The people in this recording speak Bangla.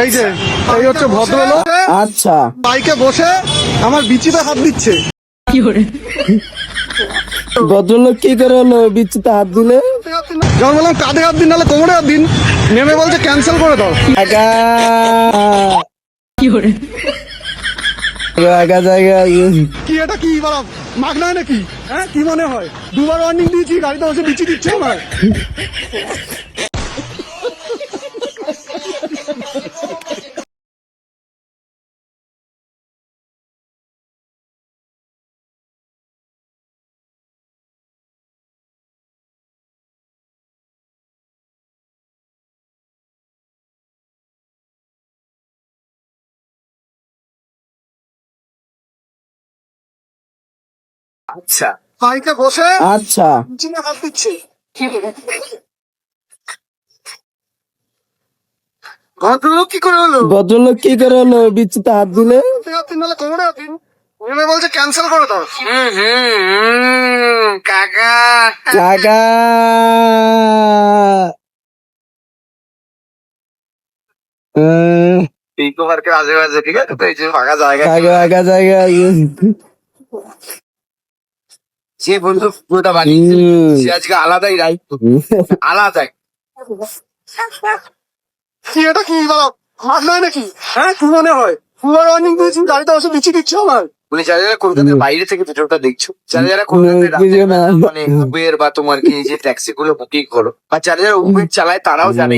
এই যে এই হচ্ছে ভদ্রলোক আচ্ছা বাইকে বসে আমার বিচিতে হাত দিচ্ছে। ভদ্রলোক কি করে হলো বিচ্ছুতে হাত দিলে? যখন বললাম কাঁধে হাত দিন নাহলে কোমরে হাত দিন, নেমে বলছে ক্যান্সেল করে দাও। আগা আগা জায়গা কি এটা কি বলা মাগনায় নাকি? হ্যাঁ কি মনে হয় দুবার ওয়ার্নিং দিয়েছি, গাড়িতে বসে বিচি দিচ্ছে আমার। আচ্ছা বাইকে বসে আচ্ছা বিচিতে হাত দিচ্ছে। ভদ্রলোক কি করে হলো? ভদ্রলোক কি করে হলো বিচ্ছুতে হাত দিলে? কাঁধে হাত দিন নাহলে কোমরে হাত দিন, নেমে বলছে ক্যান্সেল করে দাও। কাকা কাকা ইকো পার্কের আশেপাশে, ঠিক আছে তো, এই যে ফাঁকা জায়গা আগা আগা জায়গা যে বন্ধু পুরোটা বানিয়েছে সে আজকে আলাদাই দায়িত্ব, আলাদাই। কি এটা কি বলা মাগনায় নাকি? হ্যাঁ কি মনে হয় দুবার ওয়ার্নিং দিয়েছি, গাড়িতে বসে বিচি দিচ্ছে আমার। মানে যারা যারা কলকাতার বাইরে থেকে ভিডিওটা দেখছো, যারা যারা কলকাতায় রাতের বেলা মানে উবের বা তোমার কি যে ট্যাক্সি গুলো বুকিং করো, বা যারা যারা উবের চালায় তারাও জানে